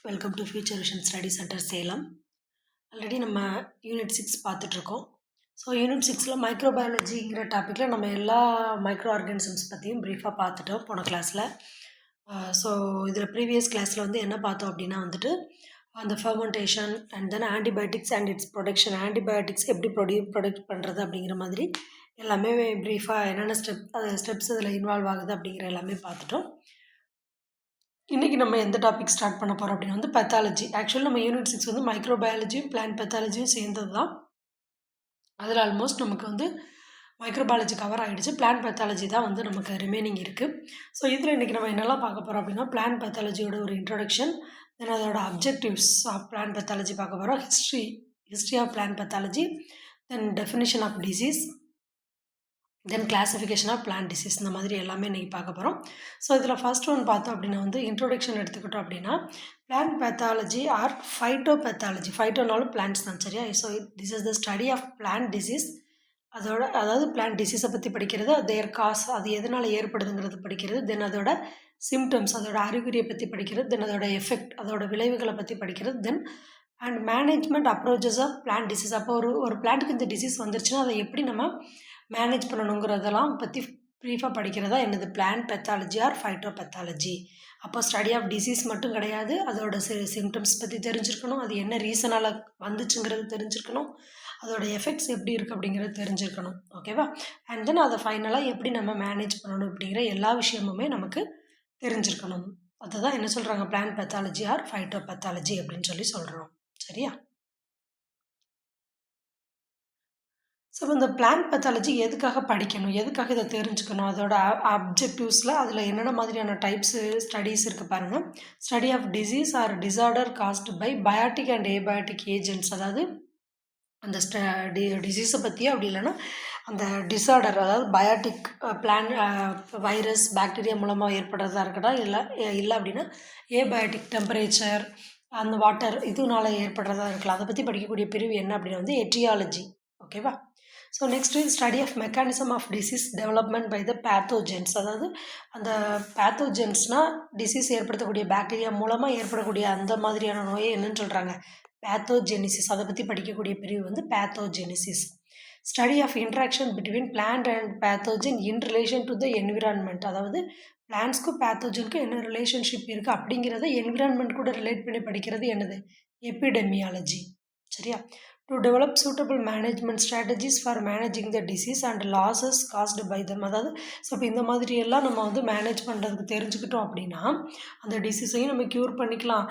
Welcome to future vision study centre Salem. Already நம்ம unit 6 பார்த்துட்ருக்கோம். So unit 6ல் மைக்ரோபயாலஜிங்கிற டாப்பிக்கில் நம்ம எல்லா மைக்ரோ ஆர்கானிசம்ஸ் பற்றியும் ப்ரீஃபாக பார்த்துட்டோம் போன கிளாஸில். ஸோ இதில் ப்ரீவியஸ் கிளாஸில் வந்து என்ன பார்த்தோம் அப்படின்னா வந்துட்டு அந்த fermentation and then antibiotics and it's production, antibiotics எப்படி ப்ரொடக்ட் பண்ணுறது அப்படிங்கிற மாதிரி எல்லாமே ப்ரீஃபாக என்னென்ன ஸ்டெப்ஸ் இதில் இன்வால்வ் ஆகுது அப்படிங்கிற எல்லாமே பார்த்துட்டோம். இன்றைக்கி நம்ம எந்த டாபிக் ஸ்டார்ட் பண்ண போகிறோம் அப்படின்னா வந்து பெத்தாலஜி. ஆக்சுவலி நம்ம யூனிட் 6 வந்து மைக்ரோபயாலஜியும் பிளான்ட் பெத்தாலஜியும் சேர்ந்தது தான். அதில் ஆல்மோஸ்ட் நமக்கு வந்து மைக்ரோபயாலஜி கவர் ஆகிடுச்சு. பிளான்ட் பெத்தாலஜி தான் வந்து நமக்கு ரிமைனிங் இருக்குது. ஸோ இதில் இன்றைக்கி நம்ம என்னெல்லாம் பார்க்க போகிறோம் அப்படின்னா பிளான்ட் பெத்தாலஜியோட ஒரு இன்ட்ரொடக்ஷன், தென் அதோட அப்ஜெக்டிவ்ஸ் ஆஃப் பிளான்ட் பெத்தாலஜி பார்க்க போகிறோம், history of plant pathology, then definition of disease, then classification of plant disease. இந்த மாதிரி எல்லாமே இன்றைக்கி பார்க்க போகிறோம். ஸோ இதில் ஃபர்ஸ்ட் ஒன் பார்த்தோம் அப்படின்னா வந்து இன்ட்ரோடக்ஷன் எடுத்துக்கிட்டோம் அப்படின்னா பிளான்ட் பெத்தாலஜி ஆர் ஃபைட்டோபெத்தாலஜி. ஃபைட்டோனாலும் பிளான்ட்ஸ் தான், சரியா? So this is the study of plant disease. அதாவது பிளான்ட் டிசீஸை பற்றி படிக்கிறது, தேர் காஸ், அது எதனால் ஏற்படுதுங்கிறது படிக்கிறது, தென் அதோட சிம்டம்ஸ், அதோட அறிகுறியை பற்றி படிக்கிறது, தென் அதோட எஃபெக்ட், அதோட விளைவுகளை பற்றி படிக்கிறது, then and management approaches of plant disease. அப்போ ஒரு பிளான்ட்டுக்கு இந்த டிசீஸ் வந்துருச்சுன்னா அதை எப்படி நம்ம மேனேஜ் பண்ணணுங்கிறதெல்லாம் பற்றி ப்ரீஃபாக படிக்கிறதா என்னது பிளான்ட் பெத்தாலஜி ஆர் ஃபைட்டோபெத்தாலஜி. அப்போ ஸ்டடி ஆஃப் டிசீஸ் மட்டும் கிடையாது, அதோட சிம்டம்ஸ் பற்றி தெரிஞ்சிருக்கணும், அது என்ன ரீசனால் வந்துச்சுங்கிறது தெரிஞ்சிருக்கணும், அதோட எஃபெக்ட்ஸ் எப்படி இருக்குது அப்படிங்கிறது தெரிஞ்சிருக்கணும். ஓகேவா? அண்ட் தென் அதை ஃபைனலாக எப்படி நம்ம மேனேஜ் பண்ணணும் அப்படிங்கிற எல்லா விஷயமுமே நமக்கு தெரிஞ்சிருக்கணும். அதுதான் என்ன சொல்கிறாங்க, பிளான்ட் பெத்தாலஜி ஆர் ஃபைட்டோபெத்தாலஜி அப்படின்னு சொல்லி சொல்கிறோம். சரியா? ஸோ இந்த பிளான்ட் பெத்தாலஜி எதுக்காக படிக்கணும், எதுக்காக இதை தெரிஞ்சுக்கணும், அதோட அப்ஜெக்டிவ்ஸில் அதில் என்னென்ன மாதிரியான டைப்ஸு ஸ்டடீஸ் இருக்குது பாருங்கள். Study of disease or disorder caused by biotic and abiotic agents. அதாவது அந்த டிசீஸை பற்றியோ அப்படி இல்லைன்னா அந்த டிசார்டர், அதாவது பயாட்டிக் வைரஸ் பாக்டீரியா மூலமாக ஏற்படுறதா இருக்கட்டும், இல்லை அப்படின்னா ஏபயாட்டிக் டெம்பரேச்சர் அந்த வாட்டர் இதுனால ஏற்படுறதா இருக்கலாம். அதை பற்றி படிக்கக்கூடிய பிரிவு என்ன அப்படின்னா வந்து எட்டியாலஜி. ஓகேவா? So next study of mechanism of disease development by the pathogens. அதாவது அந்த பேத்தோஜென்ஸ்னால் டிசீஸ் ஏற்படுத்தக்கூடிய பாக்டீரியா மூலமாக ஏற்படக்கூடிய அந்த மாதிரியான நோயை என்னன்னு சொல்கிறாங்க, பேத்தோஜெனிசிஸ். அதை பற்றி படிக்கக்கூடிய பிரிவு வந்து pathogenesis. Study of interaction between plant and pathogen in relation to the environment. அதாவது பிளான்ட்ஸ்க்கும் பேத்தோஜனுக்கும் என்ன ரிலேஷன்ஷிப் இருக்குது அப்படிங்கிறத என்விரான்மெண்ட் கூட ரிலேட் பண்ணி படிக்கிறது என்னது, எபிடெமியாலஜி. சரியா? To develop suitable management strategies for managing the disease and losses caused by them. அதாவது ஸோ இப்போ இந்த மாதிரியெல்லாம் நம்ம வந்து மேனேஜ் பண்ணுறதுக்கு தெரிஞ்சுக்கிட்டோம் அப்படின்னா அந்த டிசீஸையும் நம்ம க்யூர் பண்ணிக்கலாம்.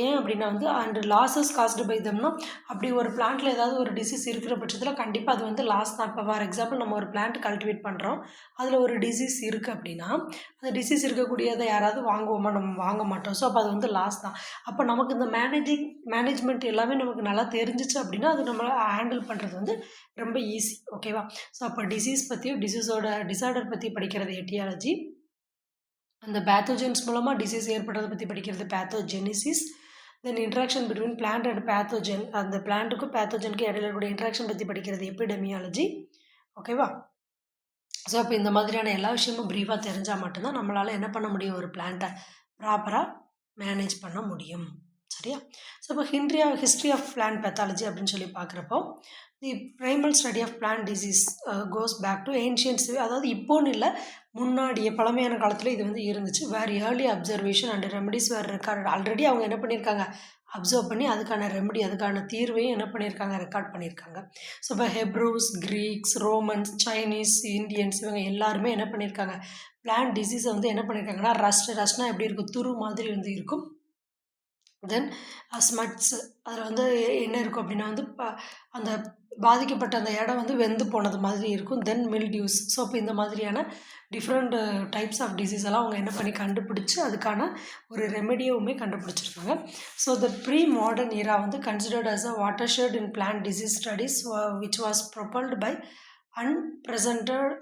ஏன் அப்படின்னா வந்து அண்ட் லாஸஸ் காஸ்டு பை தம்னா, அப்படி ஒரு பிளான்ட்டில் ஏதாவது ஒரு டிசீஸ் இருக்கிற பட்சத்தில் கண்டிப்பாக அது வந்து லாஸ் தான். இப்போ ஃபார் எக்ஸாம்பிள் நம்ம ஒரு பிளான்ட் கல்டிவேட் பண்ணுறோம், அதில் ஒரு டிசீஸ் இருக்குது அப்படின்னா அந்த டிசீஸ் இருக்கக்கூடியதை யாராவது வாங்குவோமா, நம்ம வாங்க மாட்டோம். ஸோ அப்போ அது வந்து லாஸ் தான். அப்போ நமக்கு இந்த மேனேஜ்மெண்ட் எல்லாமே நமக்கு நல்லா தெரிஞ்சிச்சு அப்படின்னா அது நம்மளை ஹேண்டில் பண்ணுறது வந்து ரொம்ப ஈஸி. ஓகேவா? ஸோ அப்போ டிசீஸ் பற்றியும் டிசீஸோட டிசார்டர் பற்றி படிக்கிறது எட்டியாலஜி, அந்த பேத்தோஜென்ஸ் மூலமாக டிசீஸ் ஏற்படுறதை பற்றி படிக்கிறது pathogenesis, then interaction between plant and pathogen, அந்த பிளான்ட்டுக்கும் பேத்தோஜனுக்கும் இடையில இருக்கக்கூடிய இன்ட்ராக்ஷன் பற்றி படிக்கிறது எபிடெமியாலஜி. ஓகேவா? ஸோ அப்போ இந்த மாதிரியான எல்லா விஷயமும் ப்ரீஃபாக தெரிஞ்சால் மட்டும்தான் நம்மளால் என்ன பண்ண முடியும், ஒரு பிளான்ட்டை ப்ராப்பராக மேனேஜ் பண்ண முடியும். சரியா? ஸோ இப்போ ஹிஸ்ட்ரி ஆஃப் பிளான்ட் பெத்தாலஜி அப்படின்னு சொல்லி பார்க்குறப்போ the primal study of plant disease goes back to ancients. அதாவது இப்போன்னு இல்லை, முன்னாடியே பழமையான காலத்தில் இது வந்து இருந்துச்சு. Where early observation and remedies were record. Already அவங்க என்ன பண்ணியிருக்காங்க, அப்சர்வ் பண்ணி அதுக்கான ரெமடி, அதுக்கான தீர்வையும் என்ன பண்ணியிருக்காங்க, ரெக்கார்ட் பண்ணியிருக்காங்க. ஸோ இப்போ ஹெப்ரூஸ், கிரீக்ஸ், ரோமன்ஸ், சைனீஸ், இந்தியன்ஸ் இவங்க எல்லாருமே என்ன பண்ணியிருக்காங்க, பிளான்ட் டிசீஸை வந்து என்ன பண்ணியிருக்காங்கன்னா ரஸ்ட்னா எப்படி இருக்கும், துரு மாதிரி வந்து இருக்கும். தென் ஸ்மட்ஸ், அதில் வந்து என்ன இருக்கும் அப்படின்னா வந்து அந்த பாதிக்கப்பட்ட அந்த இடம் வந்து வெந்து போனது மாதிரி இருக்கும். தென் மில்டியூஸ். ஸோ இப்போ இந்த மாதிரியான டிஃப்ரெண்ட் டைப்ஸ் ஆஃப் டிசீஸ் எல்லாம் அவங்க என்ன பண்ணி கண்டுபிடிச்சி அதுக்கான ஒரு ரெமெடியுமே கண்டுபிடிச்சிருக்காங்க. So the pre modern era வந்து considered as a watershed in plant disease studies which was propelled by unprecedented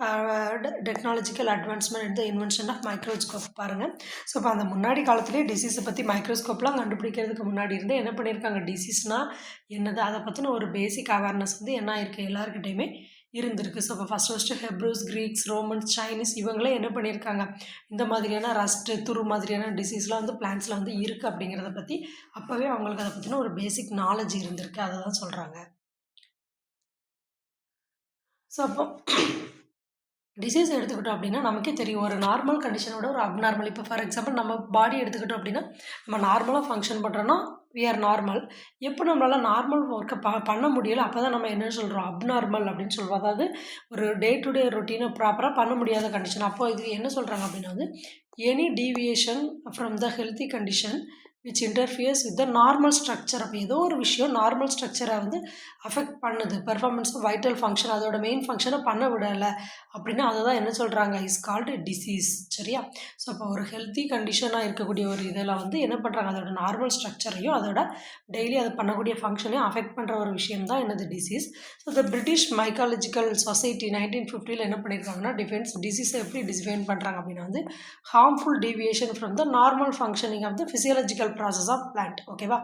technological advancement in the invention of microscope. பாருங்கள், ஸோ இப்போ அந்த முன்னாடி காலத்துலேயே டிசீஸை பற்றி மைக்ரோஸ்கோப்லாம் கண்டுபிடிக்கிறதுக்கு முன்னாடி இருந்து என்ன பண்ணியிருக்காங்க, டிசீஸ்னால் என்னது அதை பற்றின ஒரு பேசிக் அவேர்னஸ் வந்து என்ன ஆயிருக்கு எல்லாருக்கிட்டையுமே இருந்திருக்கு. ஸோ, அப்போ ஃபஸ்ட்டு ஹெப்ரூஸ், கிரீக்ஸ், ரோமன்ஸ், சைனீஸ் இவங்களே என்ன பண்ணியிருக்காங்க, இந்த மாதிரியான ரஸ்ட்டு, துரு மாதிரியான டிசீஸ்லாம் வந்து பிளான்ட்ஸில் வந்து இருக்குது அப்படிங்கிறத பற்றி அப்போவே அவங்களுக்கு அதை பற்றின ஒரு பேசிக் நாலேஜ் இருந்திருக்கு. அதை தான் சொல்கிறாங்க. ஸோ, அப்போ டிசீஸ் எடுத்துக்கிட்டோம் அப்படின்னா நமக்கே தெரியும். ஒரு நார்மல் கண்டிஷனோட ஒரு அப்நார்மல், இப்போ ஃபார் எக்ஸாம்பிள் நம்ம பாடி எடுத்துக்கிட்டோம் அப்படின்னா நம்ம நார்மலாக ஃபங்க்ஷன் பண்ணுறோன்னா வி ஆர் நார்மல். எப்போ நம்மளால் நார்மல் ஒர்க்கை பண்ண முடியலை அப்போ தான் நம்ம என்ன சொல்கிறோம், அப்நார்மல் அப்படின்னு சொல்லுவோம். அதாவது ஒரு டே டு டே ரொட்டீனை ப்ராப்பராக பண்ண முடியாத கண்டிஷன். அப்போது இது என்ன சொல்கிறாங்க அப்படின்னா வந்து any deviation from the healthy condition which interferes with the normal structure. அப்போ ஏதோ ஒரு விஷயம் நார்மல் ஸ்ட்ரக்சரை வந்து அஃபெக்ட் பண்ணுது, பெர்ஃபார்மன்ஸ், வைட்டல் ஃபங்க்ஷன், அதோட மெயின் ஃபங்க்ஷனை பண்ண விடலை அப்படின்னா அதை தான் என்ன சொல்கிறாங்க, இஸ் கால்டு டிசீஸ். சரியா? ஸோ அப்போ ஒரு ஹெல்த்தி கண்டிஷனாக இருக்கக்கூடிய ஒரு இதில் வந்து என்ன பண்ணுறாங்க, அதோட நார்மல் ஸ்ட்ரக்சரையும் அதோட டெய்லி அதை பண்ணக்கூடிய ஃபங்க்ஷனையும் அஃபெக்ட் பண்ணுற ஒரு விஷயம் தான் என்னது, disease. So the British Mycological Society 1950 என்ன பண்ணியிருக்காங்கன்னா டிசீஸை எப்படி டிஃபைன் பண்ணுறாங்க அப்படின்னா வந்து harmful deviation from the normal functioning of the physiological process of plant. ஓகேவா?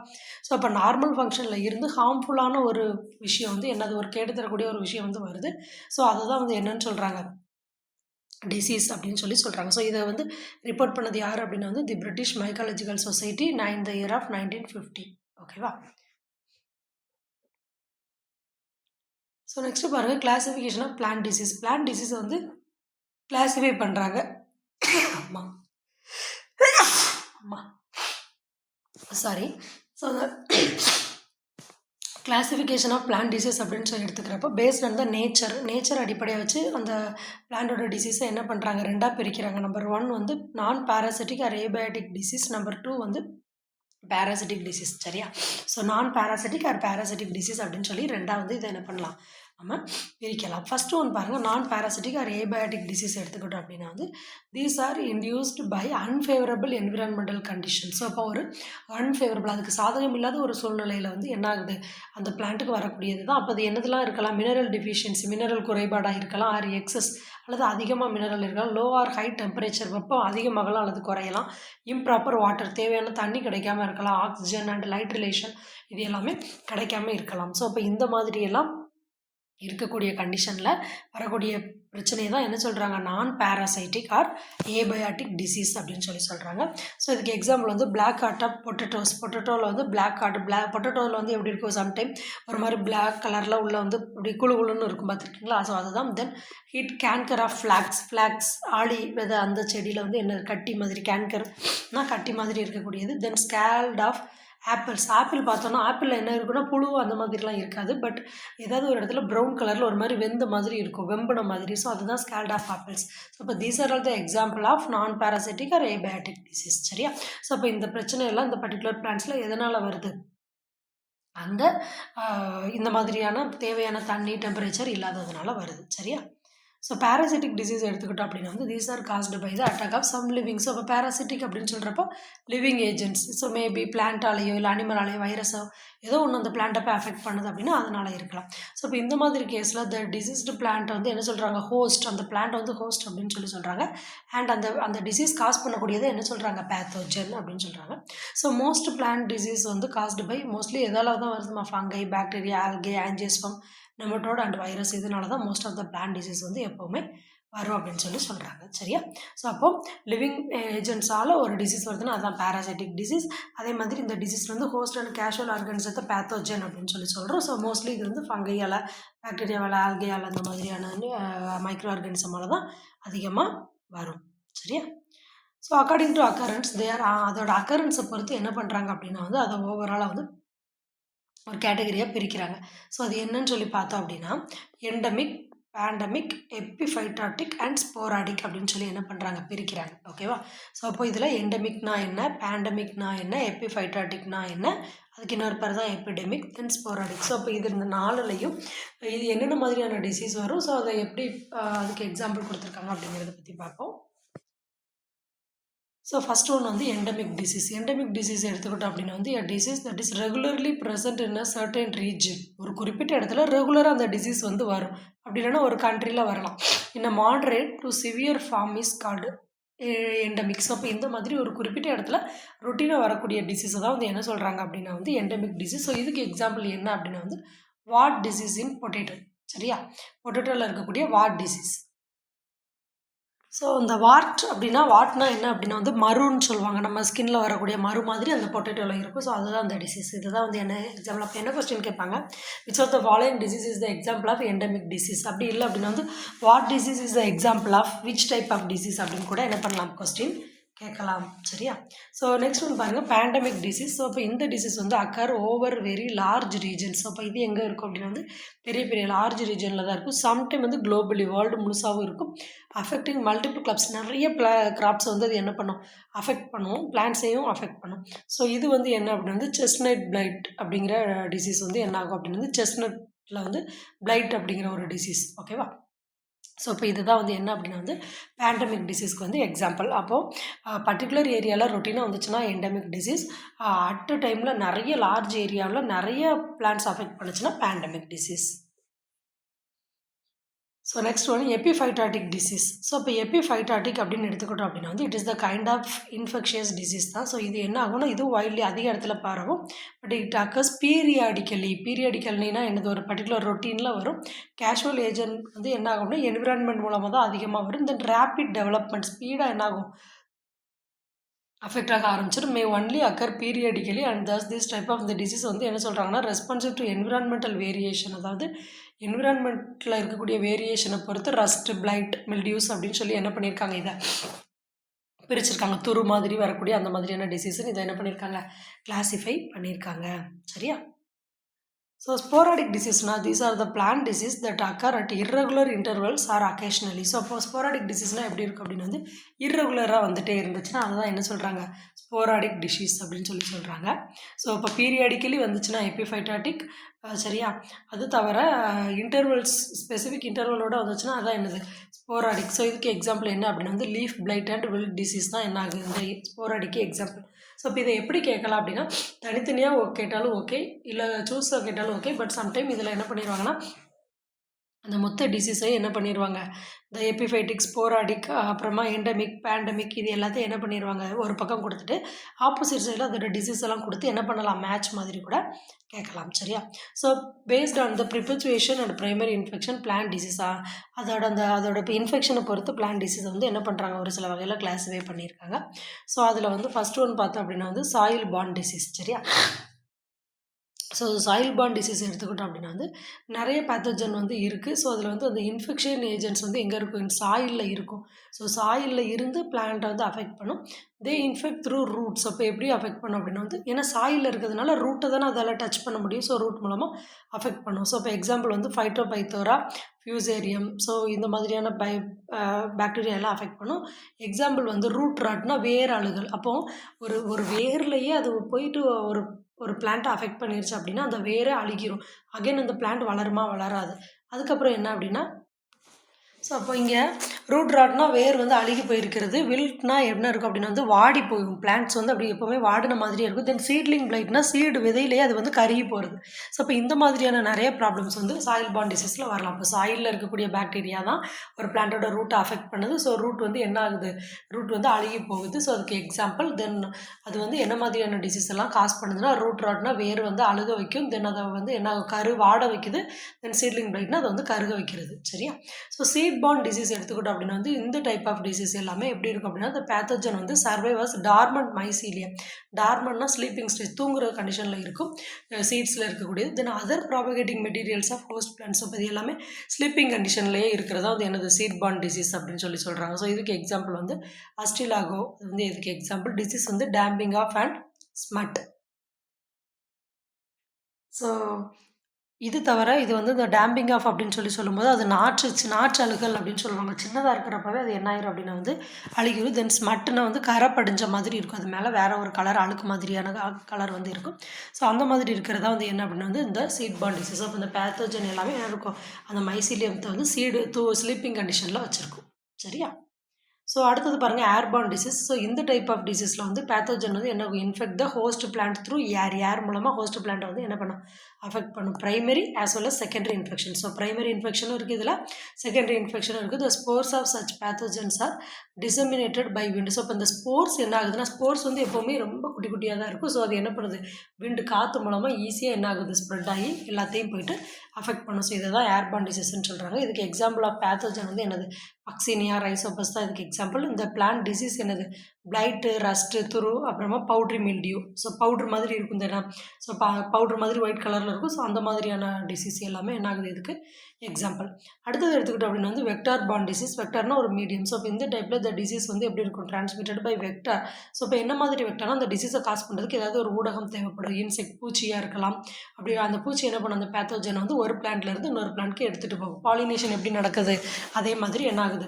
ஸோ அப்போ நார்மல் ஃபங்க்ஷனில் இருந்து ஹார்ம்ஃபுல்லான ஒரு விஷயம் வந்து என்னது, ஒரு கேடு தரக்கூடிய ஒரு விஷயம் வந்து வருது. ஸோ அதை தான் வந்து என்னன்னு சொல்கிறாங்க, டிசீஸ் அப்படின்னு சொல்கிறாங்க. ஸோ இதை வந்து ரிப்போர்ட் பண்ணது யார் அப்படின்னா வந்து the British Mycological Society the year of 1950. ஓகேவா? ஸோ நெக்ஸ்ட் பாருங்கள், classification of plant disease. Plant disease வந்து கிளாஸிஃபை பண்ணுறாங்க. ஆமாம் ஆமாம் சாரி. ஸோ அந்த கிளாசிஃபிகேஷன் ஆஃப் பிளான்ட் டிசீஸ் அப்படின்னு சொல்லி எடுத்துக்கிறப்போ பேஸ்ட் ஆன் த நேச்சர் அடிப்படையாக வச்சு அந்த பிளான்ட்டோட டிசீஸை என்ன பண்ணுறாங்க, ரெண்டாக பிரிக்கிறாங்க. நம்பர் 1 வந்து non parasitic or abiotic disease. Number 2 வந்து பேராசிட்டிக் டிசீஸ். சரியா? So non parasitic or parasitic disease அப்படின்னு சொல்லி ரெண்டாவது இதை என்ன பண்ணலாம், நம்ம பிரிக்கலாம். ஃபஸ்ட்டு ஒன்று பாருங்கள், நான் பேராசிட்டிக் ஆர் ஏபயாட்டிக் டிசீஸ் எடுத்துக்கிட்டோம் அப்படின்னா வந்து these are induced by unfavourable environmental condition. So அப்போ ஒரு அன்ஃபேவரபிள், அதுக்கு சாதகம் இல்லாத ஒரு சூழ்நிலையில் வந்து என்ன ஆகுது, அந்த பிளான்ட்டுக்கு வரக்கூடியது தான். அப்போ அது என்னதெல்லாம் இருக்கலாம், மினரல் டிஃபிஷியன்சி, மினரல் குறைபாடாக இருக்கலாம், ஆர் எக்ஸஸ் அல்லது அதிகமாக மினரல் இருக்கலாம், லோ ஆர் ஹை டெம்பரேச்சர், வெப்பம் அதிகமாகலாம் அல்லது குறையலாம், இம்ப்ராப்பர் வாட்டர், தேவையான தண்ணி கிடைக்காம இருக்கலாம், ஆக்சிஜன் அண்ட் லைட் ரிலேஷன் இது எல்லாமே கிடைக்காம இருக்கலாம். ஸோ அப்போ இந்த மாதிரியெல்லாம் இருக்கக்கூடிய கண்டிஷனில் வரக்கூடிய பிரச்சனையை தான் என்ன சொல்கிறாங்க, நான் பேராசைட்டிக் ஆர் ஏபயாட்டிக் டிசீஸ் அப்படின்னு சொல்கிறாங்க. ஸோ இதுக்கு எக்ஸாம்பிள் வந்து பிளாக் ஹார்ட் ஆஃப் பொட்டேட்டோவில் வந்து பிளாக் ஹார்ட், பொட்டேட்டோவில் வந்து எப்படி இருக்கும், சம்டைம் ஒரு மாதிரி பிளாக் கலரில் உள்ள வந்து இப்படி குழுன்னு இருக்கும், பார்த்துருக்கீங்களா? ஸோ அதுதான். தென் ஹீட் கேன்கர் ஆஃப் ஃப்ளாக்ஸ் ஆளி விதை, அந்த செடியில் வந்து என்ன கட்டி மாதிரி, கேன்கர்னா கட்டி மாதிரி இருக்கக்கூடியது. தென் ஸ்கேல்ட் ஆஃப் ஆப்பிள் பார்த்தோன்னா ஆப்பிளில் என்ன இருக்குன்னா புழு அந்த மாதிரிலாம் இருக்காது, பட் ஏதாவது ஒரு இடத்துல ப்ரௌன் கலரில் ஒரு மாதிரி வெந்த மாதிரி இருக்கும், வெம்பின மாதிரி. ஸோ அதுதான் ஸ்கேல்ட் ஆஃப் ஆப்பிள்ஸ். ஸோ இப்போ these are all the example of non parasitic or abiotic disease. சரியா? ஸோ அப்போ இந்த பிரச்சனை எல்லாம் இந்த பர்டிகுலர் பிளான்ட்ஸில் எதனால் வருது, அந்த இந்த மாதிரியான தேவையான தண்ணி டெம்பரேச்சர் இல்லாததுனால வருது. சரியா? ஸோ பேராசிட்டிக் டிசீஸ் எடுத்துக்கிட்டோம் அப்படின்னா வந்து these are caused by the attack of some living. So இப்போ பேராசிட்டிக் அப்படின்னு சொல்கிறப்போ லிவிங் ஏஜென்ட்ஸ், ஸோ மேபி பிளான்ட்டாலேயோ இல்லை அனிமலாலேயோ வைரஸோ ஏதோ ஒன்று அந்த பிளான்ட்டை போய் அஃபெக்ட் பண்ணுது அப்படின்னா அதனால் இருக்கலாம். ஸோ இப்போ இந்த மாதிரி கேஸில் த டிசீஸ்டு பிளான்ட்டை வந்து என்ன சொல்கிறாங்க, ஹோஸ்ட், அந்த பிளான்ட் வந்து ஹோஸ்ட் அப்படின்னு சொல்கிறாங்க. அண்ட் அந்த டிசீஸ் காஸ் பண்ணக்கூடியதை என்ன சொல்கிறாங்க, பேத்தோஜன் அப்படின்னு சொல்கிறாங்க. ஸோ மோஸ்ட் பிளான்ட் டிசீஸ் வந்து காஸ்டு பை மோஸ்ட்லி எதால தான் வருதுமா, fungi, bacteria, algae, angiosperm, nematode and virus. இதனால தான் most of the plant disease வந்து எப்போவுமே வரும் அப்படின்னு சொல்கிறாங்க. சரியா? ஸோ அப்போது லிவிங் ஏஜென்ட்ஸால் ஒரு டிசீஸ் வருதுன்னா அதுதான் பேராசைட்டிக் டிசீஸ். அதே மாதிரி இந்த டிசீஸ் வந்து ஹோஸ்ட் அண்ட் கேஷுவல் ஆர்கனிசத்தை பேத்தோஜன் அப்படின்னு சொல்கிறோம். ஸோ மோஸ்ட்லி இது வந்து ஃபங்கையால், பாக்டீரியாவால், ஆல்கையால் அந்த மாதிரியான மைக்ரோ ஆர்கானிசமால் தான் அதிகமாக வரும். சரியா? ஸோ அக்கார்டிங் டு அக்கரன்ஸ் அதோட அக்கரன்ஸை பொறுத்து என்ன பண்ணுறாங்க அப்படின்னா வந்து அதை ஓவராலாக வந்து ஒரு கேட்டகரியாக பிரிக்கிறாங்க. ஸோ அது என்னன்னு சொல்லி பார்த்தோம் அப்படின்னா எண்டமிக், பேண்டமிக், எப்பிஃபைட்டாட்டிக் அண்ட் ஸ்போராடிக் அப்படின்னு சொல்லி என்ன பண்ணுறாங்க, பிரிக்கிறாங்க. ஓகேவா? ஸோ அப்போ இதில் எண்டமிக்னா என்ன, பேண்டமிக்னா என்ன, எப்பிஃபைட்டாட்டிக்னா என்ன, அதுக்கு இன்னொரு பேர் தான் எபிடெமிக், தென் ஸ்போராடிக். ஸோ அப்போ இது இந்த 4லையும் இது என்னென்ன மாதிரியான டிசீஸ் வரும், ஸோ அதை எப்படி அதுக்கு எக்ஸாம்பிள் கொடுத்துருக்காங்க அப்படிங்கிறத பற்றி பார்ப்போம். ஸோ ஃபஸ்ட் ஒன்று வந்து எண்டமிக் டிசீஸ். எண்டமிக் டிசீஸ் எடுத்துக்கிட்டோம் அப்படின்னா வந்து disease that is regularly present in a certain region. ஒரு குறிப்பிட்ட இடத்துல ரெகுலராக அந்த டிசீஸ் வந்து வரும். அப்படி இல்லைன்னா ஒரு கண்ட்ரியில் வரலாம். In a moderate to severe form is called endemic. So அப்போ இந்த மாதிரி ஒரு குறிப்பிட்ட இடத்துல ரொட்டீனாக வரக்கூடிய டிசீஸை தான் வந்து என்ன சொல்கிறாங்க அப்படின்னா வந்து எண்டமிக் டிசீஸ். ஸோ இதுக்கு எக்ஸாம்பிள் என்ன அப்படின்னா வந்து வாட் டிசீஸ் இன் பொட்டேட்டோ. சரியா? பொட்டேட்டோவில் இருக்கக்கூடிய வாட் டிசீஸ். ஸோ இந்த வாட் அப்படின்னா வாட்னா என்ன அப்படின்னா வந்து மருன்னு சொல்லுவாங்க. நம்ம ஸ்கின்ல வரக்கூடிய மரு மாதிரி அந்த பொட்டேட்டோவில் இருக்கும். ஸோ அதுதான் அந்த டிசீஸ். இதுதான் வந்து என்ன எக்ஸாம்பிள் அப்போ என்ன கொஸ்டின் கேட்பாங்க, which of the following disease is the example of endemic disease. அப்படி இல்லை அப்படின்னா வந்து what disease is the example of which type of disease அப்படின்னு கூட என்ன பண்ணலாம், கொஸ்டின் கேட்கலாம். சரியா? ஸோ நெக்ஸ்ட் ஒன்று பாருங்கள், பேண்டமிக் டிசீஸ். ஸோ இப்போ இந்த டிசீஸ் வந்து occur over very large regions. So இப்போ இது எங்கே இருக்கும் அப்படின்னா வந்து பெரிய பெரிய லார்ஜ் ரீஜனில் தான் இருக்கும். சம்டைம் வந்து குளோபலி வேர்ல்டு முழுசாகவும் இருக்கும். அஃபெக்டிங் மல்டிபிள் கிராப்ஸ், நிறைய கிராப்ஸ் வந்து அது என்ன பண்ணும், அஃபெக்ட் பண்ணும், பிளான்ட்ஸையும் அஃபெக்ட் பண்ணும். ஸோ இது வந்து என்ன அப்படின்னா வந்து செஸ்ட்நட் பிளைட் அப்படிங்கிற டிசீஸ் வந்து என்ன ஆகும் அப்படின்னு வந்து செஸ்ட்நட்டில் வந்து பிளைட் அப்படிங்கிற ஒரு டிசீஸ். ஓகேவா? ஸோ இப்போ இதுதான் வந்து என்ன அப்படின்னா வந்து பேண்டமிக் டிசீஸ்க்கு வந்து எக்ஸாம்பிள். அப்போது பர்டிகுலர் ஏரியாவில் ரொட்டீனாக வந்துச்சுன்னா எண்டமிக் டிசீஸ், அட் அ டைமில் நிறைய லார்ஜ் ஏரியாவில் நிறைய பிளான்ட்ஸ் அஃபெக்ட் பண்ணுச்சுன்னா pandemic disease. So next one epiphytotic disease. So இப்போ எபிஃபைட்டாட்டிக் அப்படின்னு எடுத்துக்கிட்டோம் அப்படின்னா வந்து it is the kind of infectious disease தான். ஸோ இது என்ன ஆகும்னா இதுவும் வைட்லி அதிக இடத்துல பரவும். பட் இட் அக்கர்ஸ் பீரியாடிக்கல்னா என்னது, ஒரு பர்டிகுலர் ரொட்டீனில் வரும். கேஷுவல் ஏஜென்ட் வந்து என்ன ஆகும்னா என்விரான்மெண்ட் மூலமாக தான் அதிகமாக வரும். தென் ரேபிட் டெவலப்மெண்ட் ஸ்பீடாக என்ன ஆகும், அஃபெக்ட் ஆக ஆரம்பிச்சிடும். May only occur periodically and thus this type of இந்த டிசீஸ் வந்து என்ன சொல்கிறாங்கன்னா ரெஸ்பான்சிவ் டு என்விரான்மெண்டல் வேரியேஷன். அதாவது என்விரான்மெண்ட்டில் இருக்கக்கூடிய வேரியேஷனை பொறுத்து ரஸ்ட், பிளைட், மில்டியூஸ் அப்படின்னு சொல்லி என்ன பண்ணியிருக்காங்க, இதை பிரிச்சிருக்காங்க. துரு மாதிரி வரக்கூடிய அந்த மாதிரியான டிசீஸ்ன்னு இதை என்ன பண்ணியிருக்காங்க, கிளாஸிஃபை பண்ணியிருக்காங்க. சரியா? ஸோ ஸ்போராடிக் டிசீஸ்னால் these are the plant disease that occur at irregular intervals or occasionally. So அப்போ ஸ்போராடிக் டிசீஸ்னால் எப்படி இருக்கும் அப்படின்னு வந்து இர்ரெகுலராக வந்துட்டே இருந்துச்சுன்னா அதுதான் என்ன சொல்கிறாங்க, ஸ்போராடிக் டிசீஸ் அப்படின்னு சொல்லி சொல்கிறாங்க. ஸோ இப்போ பீரியாடிக்கலி வந்துச்சுன்னா எபிஃபைட்டாட்டிக். சரியா? அது தவிர இன்டர்வல்ஸ், ஸ்பெசிஃபிக் இன்டர்வலோடு வந்துச்சுன்னா அதான் என்னது, ஸ்போராடிக். ஸோ இதுக்கு எக்ஸாம்பிள் என்ன அப்படின்னா வந்து leaf flight and wilt disease தான் என்ன ஆகுது, இந்த ஸ்போராடிக்கு எக்ஸாம்பிள். ஸோ இப்போ இதை எப்படி கேட்கலாம் அப்படின்னா தனித்தனியாக கேட்டாலும் ஓகே, இல்லை சூஸாக கேட்டாலும் ஓகே. பட் சம்டைம் இதில் என்ன பண்ணிடுவாங்கன்னா அந்த மொத்த டிசீஸையும் என்ன பண்ணிடுவாங்க, இந்த எபிஃபைட்டிக், ஸ்போராடிக், அப்புறமா எண்டமிக், பேண்டமிக் இது எல்லாத்தையும் என்ன பண்ணிடுவாங்க ஒரு பக்கம் கொடுத்துட்டு ஆப்போசிட் சைடில் அதோட டிசீஸ் எல்லாம் கொடுத்து என்ன பண்ணலாம், மேட்ச் மாதிரி கூட கேட்கலாம். சரியா? So based on the perpetuation and primary infection plant டிசீஸாக அதோட இப்போ இன்ஃபெக்ஷனை பொறுத்து பிளான்ட் டிசீஸை வந்து என்ன பண்ணுறாங்க, ஒரு சில வகையில் கிளாஸிஃபை பண்ணியிருக்காங்க. ஸோ அதில் வந்து ஃபஸ்ட் ஒன் பார்த்தோம் அப்படின்னா வந்து சாயில் பார்ன் டிசீஸ். சரியா? ஸோ சாயில் பார்ன் டிசீஸ் எடுத்துக்கிட்டோம் அப்படின்னா வந்து நிறைய பேத்தோஜன் வந்து இருக்குது. ஸோ அதில் வந்து அந்த இன்ஃபெக்ஷன் ஏஜென்ட்ஸ் வந்து எங்கே இருக்கும், சாயிலில் இருக்கும். ஸோ சாயிலில் இருந்து பிளான்ட்டை வந்து அஃபெக்ட் பண்ணும். தே இன்ஃபெக்ட் த்ரூ ரூட்ஸ். அப்போ எப்படி அஃபெக்ட் பண்ணும் அப்படின்னா வந்து ஏன்னா சாயிலில் இருக்கிறதுனால ரூட்டை தானே அதால் டச் பண்ண முடியும். ஸோ ரூட் மூலமாக அஃபெக்ட் பண்ணும். ஸோ இப்போ எக்ஸாம்பிள் வந்து ஃபைட்டோபைத்தோரா, ஃபியூசேரியம், ஸோ இந்த மாதிரியான பாக்டீரியா எல்லாம் அஃபெக்ட் பண்ணும். எக்ஸாம்பிள் வந்து ரூட் ராட்னா வேர் அழுகல். அப்போது ஒரு வேர்லேயே அது போயிட்டு ஒரு பிளான்ட்டை அஃபெக்ட் பண்ணிருச்சு அப்படின்னா அந்த வேரே அழுகிரும். அகைன் அந்த பிளான்ட் வளருமா, வளராது. அதுக்கப்புறம் என்ன அப்படின்னா ஸோ அப்போ இங்கே ரூட் ராட்னா வேர் வந்து அழுகி போயிருக்கிறது. வில்ட்னா என்ன இருக்கும் அப்படின்னா வந்து வாடி போகும். பிளான்ட்ஸ் வந்து அப்படி எப்போவுமே வாடின மாதிரியே இருக்கும். தென் சீட்லிங் பிளைட்னா சீடு விதையிலேயே அது வந்து கருகி போகிறது. ஸோ இப்போ இந்த மாதிரியான நிறைய ப்ராப்ளம்ஸ் வந்து சாயில் பார்ன் டிசீஸில் வரலாம். இப்போ சாயிலில் இருக்கக்கூடிய பாக்டீரியா தான் ஒரு பிளான்ட்டோட ரூட்டை அஃபெக்ட் பண்ணுது. ஸோ ரூட் வந்து என்ன ஆகுது, ரூட் வந்து அழுகி போகுது. ஸோ அதுக்கு எக்ஸாம்பிள். தென் அது வந்து என்ன மாதிரியான டிசீஸ் எல்லாம் காஸ் பண்ணுதுன்னா ரூட் ராட்னா வேர் வந்து அழுக வைக்கும். தென் அதை வந்து என்ன வாட வைக்குது. தென் சீட்லிங் பிளைட்னா அதை வந்து கருக வைக்கிறது. சரியா? ஸோ சீட் பார்ன் டிசீஸ் எடுத்துக்கிட்டோம் அப்படின்னா வந்து இந்த டைப் ஆஃப் டிசீஸ் எல்லாமே எப்படி இருக்கும் அப்படின்னா இந்த பேத்தோஜன் வந்து சர்வைவர்ஸ் டார்மண்ட் மைசீலியம். டார்மண்ட்னா ஸ்லீப்பிங் ஸ்டேஜ், தூங்குற கண்டிஷனில் இருக்கும் சீட்ஸில் இருக்கக்கூடியது. Then other propagating materials of host plants. So இது எல்லாமே ஸ்லீப்பிங் கண்டிஷன்லேயே இருக்கிறதா வந்து என்னது சீட் பார்ன் டிசீஸ் அப்படின்னு சொல்லி சொல்கிறாங்க. ஸோ இதுக்கு எக்ஸாம்பிள் வந்து அஸ்டிலாகோ வந்து இதுக்கு எக்ஸாம்பிள். டிசீஸ் வந்து damping off and smut. So இது தவிர இது வந்து இந்த டேம்பிங் ஆஃப் அப்படின்னு சொல்லும்போது அது நாற்று அழுகல் அப்படின்னு சொல்லுவாங்க. சின்னதாக இருக்கிறப்பவே அது என்ன ஆயிரும் அப்படின்னா வந்து அழுகிடும். தென் ஸ்மட்டுனா வந்து கரை படிஞ்ச மாதிரி இருக்கும். அது மேலே வேற ஒரு கலர் அழுக்கு மாதிரியான கலர் வந்து இருக்கும். ஸோ அந்த மாதிரி இருக்கிறதா வந்து என்ன அப்படின்னா வந்து இந்த சீட் பார்ன் டிசீஸ். அப்போ இந்த பேத்தோஜன் எல்லாமே என்ன இருக்கும், அந்த மைசீலியத்தை வந்து ஸ்லீப்பிங் கண்டிஷனில் வச்சுருக்கும். சரியா? ஸோ அடுத்தது பாருங்கள் ஏர்பார்ன் டிசீஸ். ஸோ இந்த டைப் ஆஃப் டிசீஸில் வந்து பேத்தோஜன் வந்து என்ன infect the host plant through air மூலமாக ஹோஸ்ட் பிளான்ட்டை வந்து என்ன பண்ணும், அஃபெக்ட் பண்ணும். Primary as well as secondary infection. So primary இன்ஃபெக்ஷனும் இருக்குது, இதில் செகண்டரி இன்ஃபெக்ஷனும் இருக்குது. The spores of such pathogens are disseminated by wind. So இப்போ இந்த ஸ்போர்ஸ் என்ன ஆகுதுன்னா, ஸ்போர்ஸ் வந்து எப்போவுமே ரொம்ப குட்டி குட்டியாக தான் இருக்கும். ஸோ அது என்ன பண்ணுது, விண்டு காற்று மூலமாக ஈஸியாக என்ன ஆகுது, ஸ்ப்ரெட் ஆகி எல்லாத்தையும் போயிட்டு அஃபெக்ட் பண்ணும். ஸோ இதை தான் ஏர்பார்ன் டிசீஸ்ன்னு சொல்கிறாங்க. இதுக்கு எக்ஸாம்பிள் ஆஃப் பேத்தோஜன் வந்து என்னது, பக்சீனியா, ரைசோபஸ் தான் இதுக்கு எக்ஸாம்பிள். இந்த பிளான்ட் டிசீஸ் என்னது, பிளைட்டு, ரஸ்ட்டு, துரு, அப்புறமா பவுட்ரி மில்டியூ. ஸோ பவுட்ரு மாதிரி இருக்கும் இந்த இடம். ஸோ பவுட்ரு மாதிரி ஒயிட் கலரில் இருக்கும். ஸோ அந்த மாதிரியான டிசீஸ் எல்லாமே என்ன ஆகுது இதுக்கு எக்ஸாம்பிள். அடுத்தது எடுத்துக்கிட்டோம் அப்படின்னா வந்து வெக்டார் பார்ன் டிசீஸ். வெக்டார்னா ஒரு மீடியம். ஸோ இப்போ இந்த டைப்பில் இந்த டிசீஸ் வந்து எப்படி இருக்கும், டிரான்ஸ்மிட்டட் பை வெக்டார். ஸோ இப்போ என்ன மாதிரி வெக்டார்னா, அந்த டிசீஸை காஸ் பண்ணுறதுக்கு ஏதாவது ஒரு ஊடகம் தேவைப்படும். இன்செக்ட், பூச்சியாக இருக்கலாம். அப்படி அந்த பூச்சி என்ன பண்ணும், அந்த பேத்தோஜன் வந்து ஒரு பிளான்ட்லேருந்து இன்னொரு பிளான்ட்க்கு எடுத்துகிட்டு போகும். பாலினேஷன் எப்படி நடக்குது, அதே மாதிரி என்ன ஆகுது,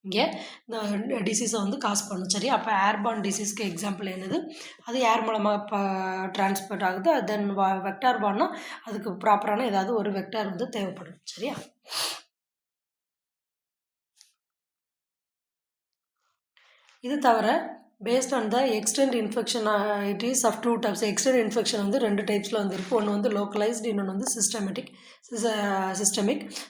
இங்கே இந்த டிசீஸை வந்து காஸ் பண்ணும். சரி, அப்போ ஏர்பார்ன் டிசீஸ்க்கு எக்ஸாம்பிள் என்னது, அது ஏர் மூலமாக டிரான்ஸ்போர்ட் ஆகுது. தென் வெக்டார் பார்னா அதுக்கு ப்ராப்பரான ஏதாவது ஒரு வெக்டார் வந்து தேவைப்படும். சரியா, இது தவிர based on the extent infection it is of 2 types. Extent infection வந்து 2 டைப்ஸில் வந்து இருக்குது. ஒன்று வந்து லோக்கலைஸ்டு, இன்னொன்று வந்து சிஸ்டமிக்.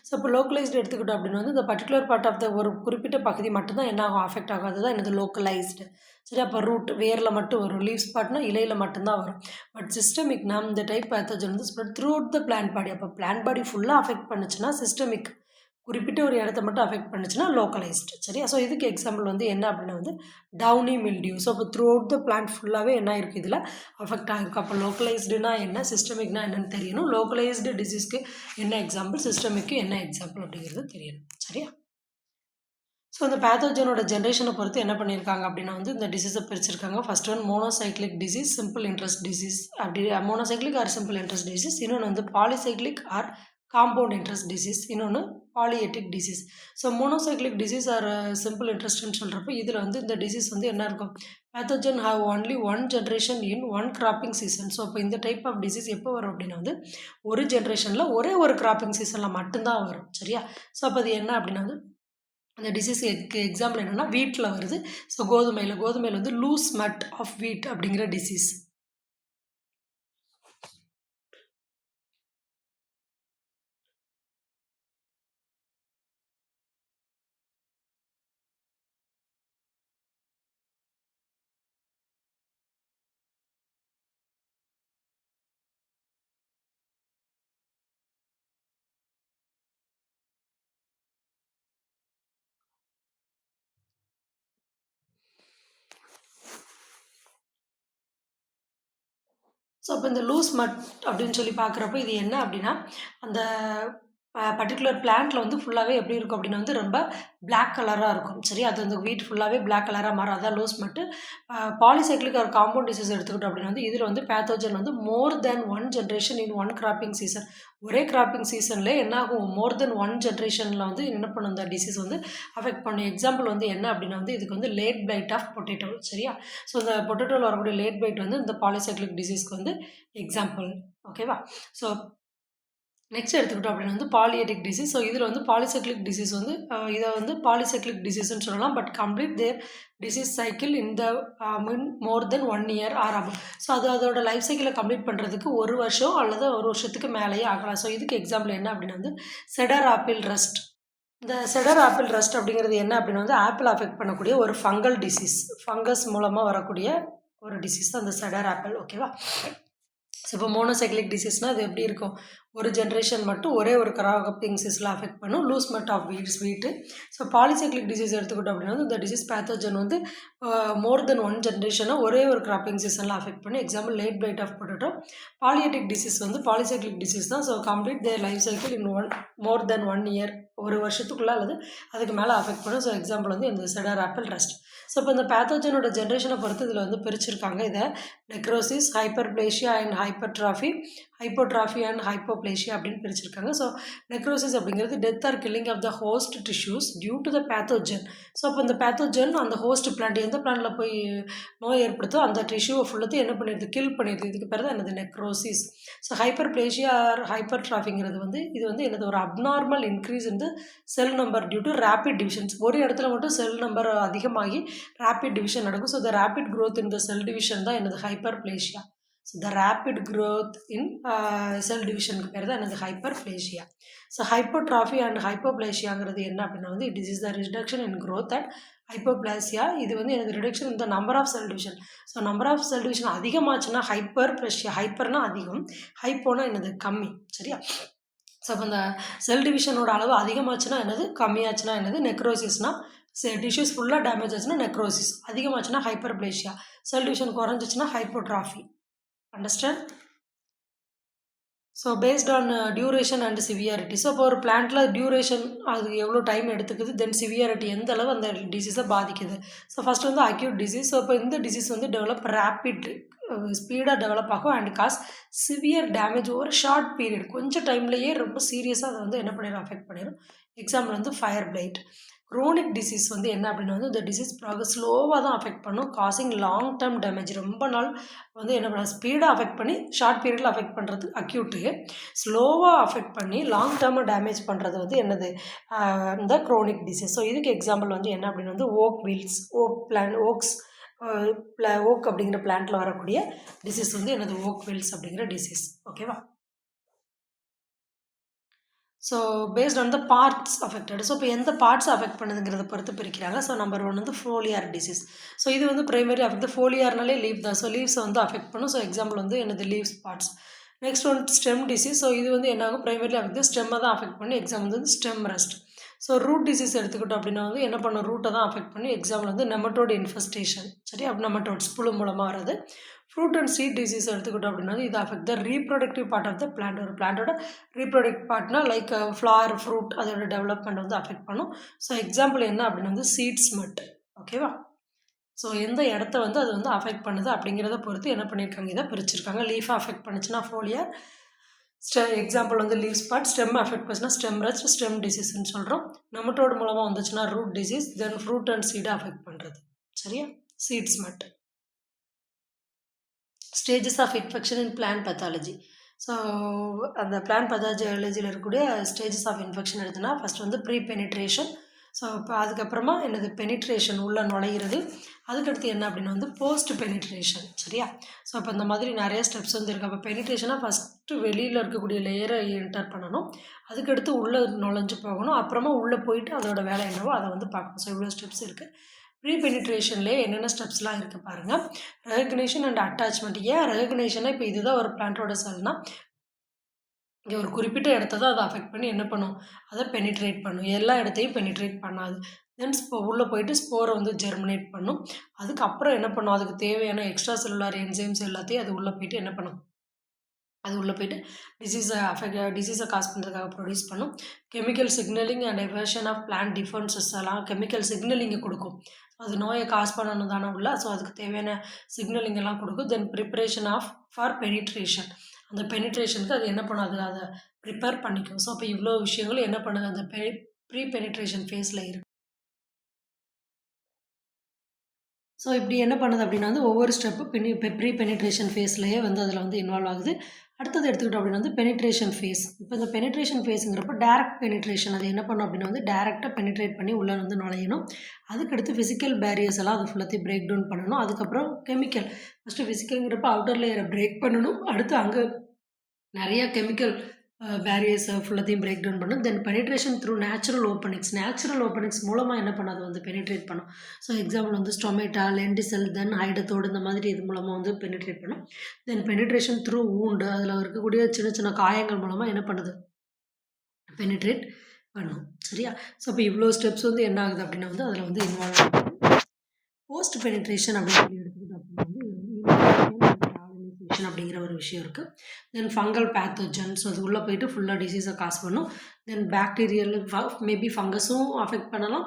ஸோ இப்போ லோக்கலைஸ்டு எடுத்துக்கிட்டோம் அப்படின்னு வந்து இந்த பர்டிகுலர் பார்ட் ஆஃப் த ஒரு குறிப்பிட்ட பகுதி மட்டும்தான் என்ன ஆகும், அஃபெக்ட் ஆகும். அதுதான் என்னது, லோக்கலைஸ்டு. சரி, அப்போ ரூட் வேரில் மட்டும் வரும். லீவ்ஸ் பார்ட்னா இலையில் மட்டும்தான் வரும். பட் சிஸ்டமிக்னா இந்த டைப் பேத்தோஜன் வந்து spread through out the plant பாடி. அப்போ பிளான்ட் பாடி ஃபுல்லாக அஃபெக்ட் பண்ணுச்சுன்னா சிஸ்டமிக். குறிப்பிட்ட ஒரு இடத்த மட்டும் அஃபெக்ட் பண்ணுச்சுன்னா லோக்கலைஸ்டு. சரியா, ஸோ இதுக்கு எக்ஸாம்பிள் வந்து என்ன அப்படின்னா வந்து டவுனி மில்டியூ. ஸோ இப்போ த்ரூ அவுட் த பிளான்ட் ஃபுல்லாகவே என்ன இருக்குது, இதில் அஃபெக்ட் ஆகிருக்கும். அப்போ லோக்கலைஸ்டுனா என்ன, சிஸ்டமிக்னா என்னன்னு தெரியணும். லோக்கலைஸ்டு டிசீஸ்க்கு என்ன எக்ஸாம்பிள், சிஸ்டமிக்கு என்ன எக்ஸாம்பிள் அப்படிங்கிறது தெரியணும். சரியா, ஸோ இந்த பேத்தோஜனோட ஜென்ரேஷனை பொறுத்து என்ன பண்ணியிருக்காங்க அப்படின்னா வந்து இந்த டிசீஸை பிரிச்சிருக்காங்க. First one monocyclic disease, simple interest disease. அப்படி monocyclic or simple interest disease. இன்னொன்று வந்து polycyclic or compound interest disease. இன்னொன்று polyetic disease. So monocyclic disease or simple இன்ட்ரெஸ்ட்னு சொல்கிறப்போ இதில் வந்து இந்த டிசீஸ் வந்து என்ன இருக்கும், pathogen have only one generation in one cropping season. So இப்போ இந்த டைப் ஆஃப் டிசீஸ் எப்போ வரும் அப்படின்னா வந்து ஒரு ஜென்ரேஷனில் ஒரே ஒரு கிராப்பிங் சீசனில் மட்டும்தான் வரும். சரியா, ஸோ அப்போ அது என்ன அப்படின்னா வந்து அந்த டிசீஸ் எக்ஸாம்பிள் என்னென்னா வீட்டில் வருது. ஸோ கோதுமையில் வந்து லூஸ் மட் ஆஃப் வீட் அப்படிங்கிற டிசீஸ். ஸோ அப்போ இந்த லூஸ் மட் அப்படின்னு சொல்லி பார்க்குறப்போ இது என்ன அப்படின்னா, அந்த பர்டிகுலர் பிளான்ட்டில் வந்து ஃபுல்லாகவே எப்படி இருக்கும் அப்படின்னா வந்து ரொம்ப பிளாக் கலராக இருக்கும். சரி, அது அந்த வீட் ஃபுல்லாகவே பிளாக் கலராக மாறும். அதான் லூஸ் மட்டு. பாலிசைக்ளிக் ஒரு காம்பவுண்ட் டிசீஸ் எடுத்துக்கிட்டோம் அப்படின்னா வந்து இதில் வந்து பேத்தோஜன் வந்து more then one generation in one cropping season. ஒரே கிராப்பிங் சீசனில் என்ன ஆகும், மோர் தென் ஒன் ஜென்ரேஷனில் வந்து என்ன பண்ணும், இந்த டிசீஸ் வந்து அஃபெக்ட் பண்ணும். எக்ஸாம்பிள் வந்து என்ன அப்படின்னா வந்து இதுக்கு வந்து லேட் பிளைட் ஆஃப் பொட்டேட்டோ. சரியா, ஸோ இந்த பொட்டேட்டோவில் வரக்கூடிய லேட் பிளைட் வந்து இந்த பாலிசைக்ளிக் டிசீஸ்க்கு வந்து எக்ஸாம்பிள். ஓகேவா, ஸோ நெக்ஸ்ட் எடுத்துக்கிட்டோம் அப்படின்னா வந்து பாலியேட்டிக் டிசீஸ். ஸோ இதில் வந்து பாலிசைக்ளிக் டிசீஸ் வந்து இதை வந்து பாலிசைக்ளிக் டிசீஸ்ன்னு சொல்லலாம். But complete their disease cycle இந்த more then 1 year or above. So அதோட லைஃப் சைக்கிளை கம்ப்ளீட் பண்ணுறதுக்கு 1 வருஷம் அல்லது 1 வருஷத்துக்கு மேலேயே ஆகலாம். ஸோ இதுக்கு எக்ஸாம்பிள் என்ன அப்படின்னா வந்து செடர் ஆப்பிள் ரஸ்ட். இந்த செடர் ஆப்பிள் ரஸ்ட் அப்படிங்கிறது என்ன அப்படின்னா வந்து ஆப்பிள் அஃபெக்ட் பண்ணக்கூடிய ஒரு ஃபங்கல் டிசீஸ். ஃபங்கஸ் மூலமாக வரக்கூடிய ஒரு டிசீஸ் தான் அந்த செடர் ஆப்பிள். ஓகேவா, ஸோ இப்போ மோனோசைக்ளிக் டிசீஸ்னால் அது எப்படி இருக்கும், ஒரு ஜென்ரேஷன் மட்டும் ஒரே ஒரு கிராப்பிங் சீஸில் அஃபெக்ட் பண்ணும். லூஸ் மட் ஆஃப் வீட்டு. ஸோ பாலிசைக்ளிக் டிசீஸ் எடுத்துக்கிட்டோம் அப்படின்னா இந்த டிசீஸ் பேத்தோஜன் வந்து மோர் தென் ஒன் ஜென்ரேஷனாக ஒரே ஒரு கிராப்பிங் சீசனில் அஃபெக்ட் பண்ணும். Example late blight of potato. Polyetic disease வந்து பாலிசைக்ளிக் டிசீஸ் தான். So complete their life cycle in more then 1 year, ஒரு வருஷத்துக்குள்ளே அல்லது அதுக்கு மேலே அஃபெக்ட் பண்ணும். ஸோ எக்ஸாம்பிள் வந்து இந்த செடர் ஆப்பிள் ரஸ்ட். ஸோ இப்போ இந்த பேத்தோஜனோட ஜென்ரேஷனை பொறுத்து இதில் வந்து பிரிச்சிருக்காங்க. இதை necrosis, hyperplasia and hypotrophy and hypoplasia அப்படின்னு பிரிச்சிருக்காங்க. ஸோ நெக்ரோசிஸ் அப்படிங்கிறது death or killing of the host tissues due to the pathogen. So அப்போ இந்த பேத்தோஜன் அந்த ஹோஸ்ட் பிளான்ட் எந்த பிளான்ட்டில் போய் நோய் ஏற்படுத்தோ அந்த டிஷ்யூவை ஃபுல்லத்தையும் என்ன பண்ணிடுது, கில் பண்ணிடுது. இதுக்கு பேர் தான் என்னது, நெக்ரோசிஸ். ஸோ ஹைப்பர்பிளேஷியா ஆர் ஹைப்பர்ட்ராஃபிங்கிறது இது வந்து என்னது, ஒரு அப்நார்மல் இன்க்ரீஸ் இந்த cell number due to rapid divisions. ஒரு இடத்துல மட்டும் செல் நம்பர் அதிகமாகி ரேபிட் டிவிஷன் நடக்கும். So the rapid growth in the cell division தான் என்னது, hyperplasia. So the rapid growth in cell டிவிஷனுக்கு பேர் தான் என்னது, ஹைப்பர்பிளேஷியா. ஸோ ஹைப்போட்ராஃபி அண்ட் ஹைப்போப்ளேஷியாங்கிறது என்ன அப்படின்னா வந்து it is the reduction in growth and hypoplasia. இது வந்து எனக்கு ரிடக்ஷன் இந்த number of cell division. So number of cell division அதிகமாச்சுன்னா ஹைப்பர்பிளேஷியா. ஹைப்பர்னா அதிகம், ஹைப்போனா என்னது, கம்மி. சரியா? ஸோ அப்போ இந்த செல் டிவிஷனோட அளவு அதிகமாச்சுன்னா என்னது, கம்மியாச்சுன்னா என்னது, நெக்ரோசிஸ்னா. டிஷ்யூஸ் ஃபுல்லாக டேமேஜ் ஆச்சுன்னா நெக்ரோசிஸ், அதிகமாச்சுன்னா ஹைப்பர்பிளேஷியா, செல் டிவிஷன் குறைஞ்சிச்சுன்னா hypotrophy. Understand? So based on duration and severity. So இப்போ ஒரு பிளான்ட்டில் டியூரேஷன் அது எவ்வளோ டைம் எடுத்துக்குது, தென் சிவியாரிட்டி எந்த அளவு அந்த டிசீஸை பாதிக்குது. ஸோ ஃபஸ்ட்டு வந்து அக்யூட் டிசீஸ். ஸோ இப்போ இந்த டிசீஸ் வந்து டெவலப் ரேப்பிட் ஸ்பீடாக டெவலப் ஆகும் அண்ட் காஸ் சிவியர் டேமேஜ் ஒரு ஷார்ட் பீரியட், கொஞ்சம் டைம்லேயே ரொம்ப சீரியஸாக அதை வந்து என்ன பண்ணிடும், அஃபெக்ட் பண்ணிடும். எக்ஸாம்பிள் வந்து ஃபயர் பிளைட். க்ரோனிக் டிசீஸ் வந்து என்ன அப்படின்னா வந்து இந்த டிசீஸ் ப்ராக்ரஸ் ஸ்லோவாக தான் அஃபெக்ட் பண்ணும், காசிங் லாங் டேர்ம் டேமேஜ். ரொம்ப நாள் வந்து என்ன பண்ண, ஸ்பீடாக அஃபெக்ட் பண்ணி ஷார்ட் பீரியடில் அஃபெக்ட் பண்ணுறது அக்யூட்டு, ஸ்லோவாக அஃபெக்ட் பண்ணி லாங் டேர்மாக டேமேஜ் பண்ணுறது வந்து என்னது, இந்த க்ரோனிக் டிசீஸ். ஸோ இதுக்கு எக்ஸாம்பிள் வந்து என்ன அப்படின்னு வந்து ஓக் அப்படிங்கிற பிளான்ட்டில் வரக்கூடிய டிசீஸ் வந்து என்னது, ஓக் வில்ஸ் அப்படிங்கிற டிசீஸ். ஓகேவா? So based on the parts affected. So இப்போ எந்த பார்ட்ஸ் அஃபெக்ட் பண்ணுதுங்கிறத பொறுத்து பிரிக்கிறாங்க. ஸோ நம்பர் 1 வந்து ஃபோலியார் டிசீஸ். ஸோ இது வந்து பிரைமரி அஃபெக்ட், ஃபோலியார்னாலே லீவ் தான். ஸோ லீவ்ஸை வந்து அஃபெக்ட் பண்ணும். ஸோ எக்ஸாம்பிள் வந்து என்னது, லீவ்ஸ் பார்ட்ஸ். நெக்ஸ்ட் வந்து ஸ்டெம் டிசீஸ். ஸோ இது வந்து என்ன ஆகும், பிரைமரி அஃபெக்ட் ஸ்டெம்மை தான் அஃபெக்ட் பண்ணி, எக்ஸாம்பிள் வந்து stem rust. So root disease எடுத்துக்கிட்டோம் அப்படின்னா வந்து என்ன பண்ணும், ரூட்டை தான் அஃபெக்ட் பண்ணி, எக்ஸாம்பிள் வந்து நெமட்டோட் இன்ஃபெஸ்டேஷன். சரி, அப்போ நெமட்டோட்ஸ் புழு மூலமாக வர்றது. ஃப்ரூட் அண்ட் சீட் டிசீஸ் எடுத்துக்கிட்டோம் அப்படின்னா இது affect the reproductive part of the plant. ஒரு பிளான்ட்டோட ரீப்ரொடக்ட் பார்ட்னா லைக் ஃப்ளவர், ஃப்ரூட், அதோட டெவலப்மெண்ட் வந்து அஃபெக்ட் பண்ணும். ஸோ எக்ஸாம்பிள் என்ன அப்படின்னா வந்து சீட்ஸ் மட். ஓகேவா? ஸோ எந்த இடத்த வந்து அது வந்து அஃபெக்ட் பண்ணுது அப்படிங்கிறத பொறுத்து என்ன பண்ணியிருக்காங்க, இதை பிரிச்சிருக்காங்க. லீஃபை அஃபெக்ட் பண்ணுச்சுன்னா ஃபோலியார், எக்ஸாம்பிள் வந்து லீவ் ஸ்பாட். ஸ்டெம் அஃபெக்ட் பண்ணுச்சுன்னா ஸ்டெம் ரஸ்ட், ஸ்டெம் டிசீஸ்ன்னு சொல்கிறோம். நெமட்டோட் மூலமாக வந்துச்சுன்னா root disease, then fruit and சீடை அஃபெக்ட் பண்ணுறது. சரியா? சீட்ஸ் மட். Stages of infection in plant pathology. So அந்த பிளான்ட் பத்தாலஜியில் இருக்கக்கூடிய ஸ்டேஜஸ் ஆஃப் இன்ஃபெக்ஷன் எடுத்துனா ஃபஸ்ட் வந்து ப்ரீ பெனிட்ரேஷன். ஸோ இப்போ அதுக்கப்புறமா என்னது, பெனிட்ரேஷன் உள்ளே நுழையிறது. அதுக்கடுத்து என்ன அப்படின்னா வந்து போஸ்ட் பெனிட்ரேஷன். சரியா? ஸோ அப்போ இந்த மாதிரி நிறைய ஸ்டெப்ஸ் வந்து இருக்குது. அப்போ பெனிட்ரேஷனாக ஃபஸ்ட்டு வெளியில் இருக்கக்கூடிய லேயரை என்டர் பண்ணணும், அதுக்கடுத்து உள்ளே நுழைஞ்சு போகணும், அப்புறமா உள்ளே போயிட்டு அதோட வேலை என்னவோ அதை வந்து பார்க்கணும். ஸோ இவ்வளோ ஸ்டெப்ஸ் இருக்குது. ப்ரீ பெனிட்ரேஷன்லேயே என்னென்ன ஸ்டெப்ஸ்லாம் இருக்குது பாருங்கள். Recognition and attachment. ஏன் ரெகக்னேஷனாக, இப்போ இதுதான் ஒரு பிளான்ட்டோட செல்னா இங்கே ஒரு குறிப்பிட்ட இடத்த தான் அதை அஃபெக்ட் பண்ணி என்ன பண்ணும், அதை பெனிட்ரேட் பண்ணும். எல்லா இடத்தையும் பெனிட்ரேட் பண்ணாது. தென் உள்ளே போயிட்டு ஸ்போரை வந்து ஜெர்மினேட் பண்ணும். அதுக்கப்புறம் என்ன பண்ணும், அதுக்கு தேவையான எக்ஸ்ட்ரா செல்லுலார் என்சைம்ஸ் எல்லாத்தையும் அது உள்ளே போயிட்டு என்ன பண்ணும், அது உள்ளே போயிட்டு டிசீஸை காஸ் பண்ணுறதுக்காக ப்ரொடியூஸ் பண்ணும். Chemical signaling and evasion of plant defences எல்லாம் கெமிக்கல் சிக்னலிங்கை கொடுக்கும். அது நோயை காஸ் பண்ணணும் தானே உள்ள. ஸோ அதுக்கு தேவையான சிக்னலிங் எல்லாம் கொடுக்கும். தென் ப்ரிப்பரேஷன் ஃபார் பெனிட்ரேஷன். அந்த பெனிட்ரேஷனுக்கு அது என்ன பண்ணாது, அதை ப்ரிப்பேர் பண்ணிக்கும். ஸோ அப்போ இவ்வளோ விஷயங்கள் என்ன பண்ணுது, அந்த ப்ரீ பெனிட்ரேஷன் ஃபேஸில் இருக்குது. ஸோ இப்படி என்ன பண்ணுது அப்படின்னா வந்து ஒவ்வொரு ஸ்டெப்பு ப்ரீ பெனிட்ரேஷன் ஃபேஸ்லேயே வந்து அதில் வந்து இன்வால்வ் ஆகுது. அடுத்தது எடுத்துக்கிட்டோம் அப்படின்னா வந்து பெனிட்ரேஷன் ஃபேஸ். இப்போ இந்த பெனிட்ரேஷன் ஃபேஸுங்கிறப்ப டேரக்ட் பெனிட்ரேஷன். அது என்ன பண்ணும் அப்படின்னா வந்து டேரெக்டாக பெனிட்ரேட் பண்ணி உள்ளே வந்து நுழையணும். அதுக்கடுத்து ஃபிசிக்கல் பேரியர்ஸ் எல்லாம் அது ஃபுல்லாத்தையும் பிரேக் டவுன் பண்ணணும். அதுக்கப்புறம் கெமிக்கல், ஃபஸ்ட்டு ஃபிசிக்கலுங்கிறப்ப அவுட்டர் லேயரை பிரேக் பண்ணணும். அடுத்து அங்கே நிறைய கெமிக்கல் பேரியர்ஸை ஃபுல்லாத்தையும் பிரேக் டவுன் பண்ணும். தென் பெனிட்ரேஷன் த்ரூ நேச்சுரல் ஓப்பனிங்ஸ் மூலமாக என்ன பண்ணாது வந்து பெனிட்ரேட் பண்ணும். ஸோ எக்ஸாம்பிள் வந்து ஸ்டொமேட்டா, லென்டிசெல், தென் ஹைடத்தோடு, இந்த மாதிரி இது மூலமாக வந்து பெனிட்ரேட் பண்ணும். தென் பெனிட்ரேஷன் த்ரூ வூண்டு, அதில் இருக்கக்கூடிய சின்ன சின்ன காயங்கள் மூலமாக என்ன பண்ணுது, பெனிட்ரேட் பண்ணும். சரியா? ஸோ இப்போ இவ்வளோ ஸ்டெப்ஸ் வந்து என்ன ஆகுது அப்படின்னா வந்து அதில் வந்து இன்வால்வ் ஆகுது. போஸ்ட் பெனிட்ரேஷன் அப்படின்னு சொல்லி எடுத்துக்கிட்டோம் அப்படின்னா வந்து காலனைசேஷன் அப்படிங்கிற ஒரு விஷயம் இருக்குது. தென் ஃபங்கல் பேத்தோஜன், ஸோ அது உள்ளே போயிட்டு ஃபுல்லாக டிசீஸை காஸ் பண்ணும். தென் பாக்டீரியல் மேபி ஃபங்கஸும் அஃபெக்ட் பண்ணலாம்,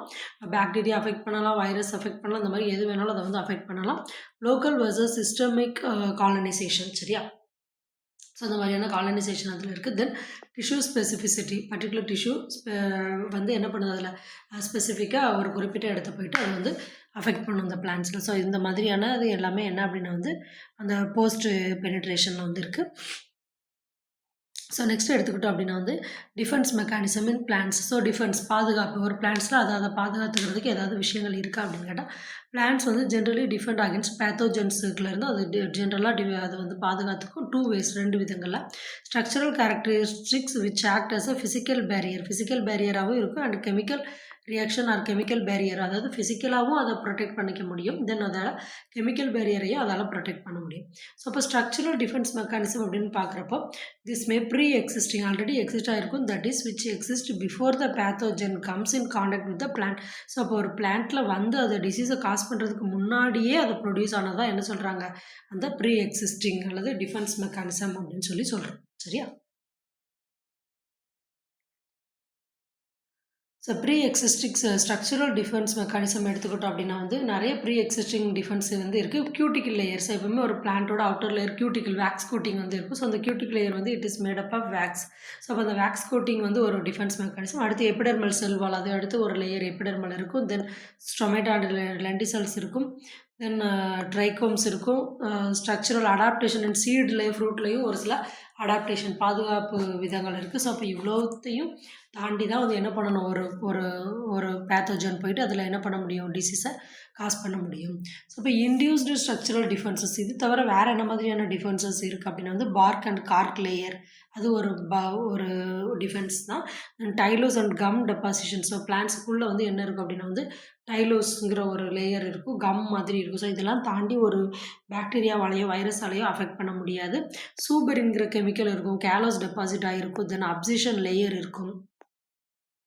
பாக்டீரியா அஃபெக்ட் பண்ணலாம், வைரஸ் அஃபெக்ட் பண்ணலாம், இந்த மாதிரி எது வேணாலும் அதை வந்து அஃபெக்ட் பண்ணலாம். லோக்கல் வர்சஸ் சிஸ்டமிக் காலனைசேஷன், சரியா? ஸோ அந்த மாதிரியான காலனைசேஷன் அதில் இருக்குது. தென் டிஷ்யூ ஸ்பெசிஃபிசிட்டி, பர்டிகுலர் டிஷ்யூ வந்து என்ன பண்ணுது, அதில் ஸ்பெசிஃபிக்காக ஒரு குறிப்பிட்ட இடத்த போயிட்டு அதை வந்து அஃபெக்ட் பண்ணும் இந்த பிளான்ஸில். ஸோ இந்த மாதிரியான அது எல்லாமே என்ன அப்படின்னா வந்து அந்த போஸ்ட் பெனிட்ரேஷனில் வந்து இருக்குது. ஸோ நெக்ஸ்ட் எடுத்துக்கிட்டோம் அப்படின்னா வந்து defence mechanism in plants. So defence பாதுகாப்பு, ஒரு பிளான்ஸில் அதை பாதுகாத்துக்கிறதுக்கு ஏதாவது விஷயங்கள் இருக்கா அப்படின்னு கேட்டால், பிளான்ஸ் வந்து ஜென்ரலி டிஃபெண்ட் அகேன்ஸ்ட் பேத்தோஜென்ஸுக்குலேருந்து அது ஜென்ரலாக அதை வந்து பாதுகாத்துக்கும் 2 ways, 2 விதங்களில். Structural characteristics which act as a physical பேரியராகவும் இருக்கும், and chemical reaction or chemical barrier, அதாவது ஃபிசிக்கலாகவும் அதை ப்ரொடெக்ட் பண்ணிக்க முடியும், தென் அதால் கெமிக்கல் பேரியரையும் அதால் ப்ரொடெக்ட் பண்ண முடியும். ஸோ அப்போ ஸ்ட்ரக்சரல் டிஃபென்ஸ் மெக்கானிசம் அப்படின்னு பார்க்குறப்போ, this may pre existing, already exist ஆகிருக்கும், that is which exist before the pathogen comes in contact with the plant. So அப்போ ஒரு பிளான்ட்டில் வந்து அதை டிசீஸை காஸ் பண்ணுறதுக்கு முன்னாடியே அதை ப்ரொடியூஸ் ஆனதான் என்ன சொல்கிறாங்க, அந்த ப்ரீ எக்ஸிஸ்டிங் அல்லது டிஃபென்ஸ் மெக்கானிசம் அப்படின்னு சொல்லி சொல்கிறோம், சரியா? So pre existing structural defence mechanism எடுத்துக்கிட்டோம் அப்படின்னா வந்து நிறைய ப்ரீ எக்ஸிஸ்டிங் டிஃபென்ஸ் வந்து இருக்குது. கியூட்டிக்கல் லேயர்ஸ், எப்பவுமே ஒரு பிளான்ட்டோட outer layer cuticle wax coating வந்து இருக்கும். ஸோ அந்த கியூட்டிக்கல் லேயர் வந்து it is made up of wax. So அப்போ அந்த வேக்ஸ் கோட்டிங் வந்து ஒரு டிஃபென்ஸ் மெக்கானிசம். அடுத்து எபிடர்மல் செல் வால், அது அடுத்து ஒரு லேயர் எபிடர்மல் இருக்கும். தென் ஸ்டொமேட்டா லென்டிசல்ஸ் இருக்கும். தென் ட்ரைகோம்ஸ் இருக்கும். ஸ்ட்ரக்சரல் அடாப்டேஷன் அண்ட் சீட்லேயும் ஃப்ரூட்லேயும் ஒரு சில அடாப்டேஷன் பாதுகாப்பு விதங்கள் இருக்குது. ஸோ அப்போ இவ்வளோத்தையும் தாண்டி தான் வந்து என்ன பண்ணணும், ஒரு ஒரு ஒரு பேத்தோஜன் போயிட்டு அதில் என்ன பண்ண முடியும், டிசீஸை காஸ் பண்ண முடியும். ஸோ இப்போ இன்டியூஸ்டு ஸ்ட்ரக்சரல் டிஃபென்சஸ், இது தவிர வேறு என்ன மாதிரியான டிஃபென்சஸ் இருக்குது அப்படின்னா வந்து பார்க் அண்ட் கார்க் லேயர், அது ஒரு டிஃபென்ஸ் தான். டைலோஸ் அண்ட் கம் டெபாசிஷன், ஸோ பிளான்ஸுக்குள்ளே வந்து என்ன இருக்கும் அப்படின்னா வந்து டைலோஸுங்கிற ஒரு லேயர் இருக்கும், கம் மாதிரி இருக்கும். ஸோ இதெல்லாம் தாண்டி ஒரு பாக்டீரியாவாலேயோ வைரஸாலேயோ அஃபெக்ட் பண்ண முடியாது. சூபரின்கிற கெமிக்கல் இருக்கும், கேலோஸ் டெபாசிட் ஆகிருக்கும், தென் அப்சிஷன் லேயர் இருக்கும்,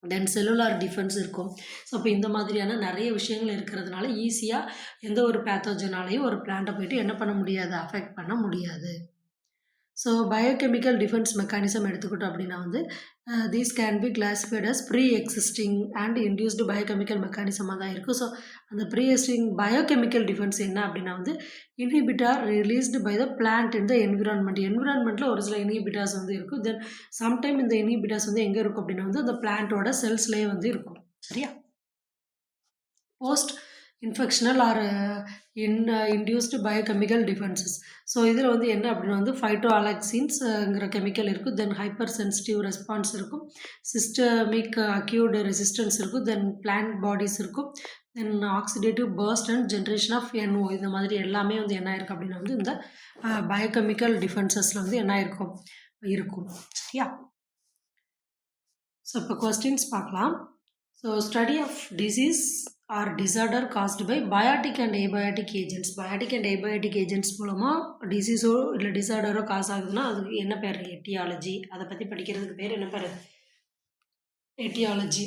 தென் செல்லுலார் டிஃபென்ஸ் இருக்கும். ஸோ அப்போ இந்த மாதிரியான நிறைய விஷயங்கள் இருக்கிறதுனால ஈஸியாக எந்த ஒரு பேத்தோஜனாலையும் ஒரு பிளான்ட்டை போயிட்டு என்ன பண்ண முடியாது, அஃபெக்ட் பண்ண முடியாது. ஸோ பயோகெமிக்கல் டிஃபென்ஸ் மெக்கானிசம் எடுத்துக்கிட்டோம் அப்படின்னா வந்து these can be classified as pre existing and induced biochemical மெக்கானிசமாக தான் இருக்கும். ஸோ அந்த ப்ரீ எக்ஸிஸ்டிங் பயோகெமிக்கல் டிஃபென்ஸ் என்ன அப்படின்னா வந்து inhibitor released by the plant in the என்விரான்மெண்ட்டில் ஒரு சில இன்ஹிபிட்டார்ஸ் வந்து இருக்கும். தென் சம்டைம் இந்த இன்ஹிபிட்டார்ஸ் வந்து எங்கே இருக்கும் அப்படின்னா வந்து அந்த பிளான்ட்டோட செல்ஸ்லேயே வந்து இருக்கும், சரியா? Post infectional or induced biochemical defences. So இதில் வந்து என்ன அப்படின்னா வந்து ஃபைட்டோ அலெக்சின்ஸ்ங்கிற கெமிக்கல் இருக்கும், தென் ஹைப்பர் சென்சிட்டிவ் ரெஸ்பான்ஸ் இருக்கும், சிஸ்டமிக் அக்யூட் ரெசிஸ்டன்ஸ் இருக்கும், தென் பிளான்ட் பாடிஸ் இருக்கும், then oxidative burst and generation of NO, இந்த மாதிரி எல்லாமே வந்து என்ன இருக்குது அப்படின்னா வந்து இந்த பயோகெமிக்கல் டிஃபென்சஸில் வந்து என்ன இருக்கும், சரியா? ஸோ இப்போ கொஸ்டின்ஸ் பார்க்கலாம். So study of disease or disorder caused by biotic and abiotic agents. Biotic and abiotic agents மூலமாக டிசீஸோ இல்லை டிசார்டரோ காஸ் ஆகுதுன்னா அதுக்கு என்ன பேர், எட்டியாலஜி. அதை பற்றி படிக்கிறதுக்கு பேர் என்ன பேர், etiology.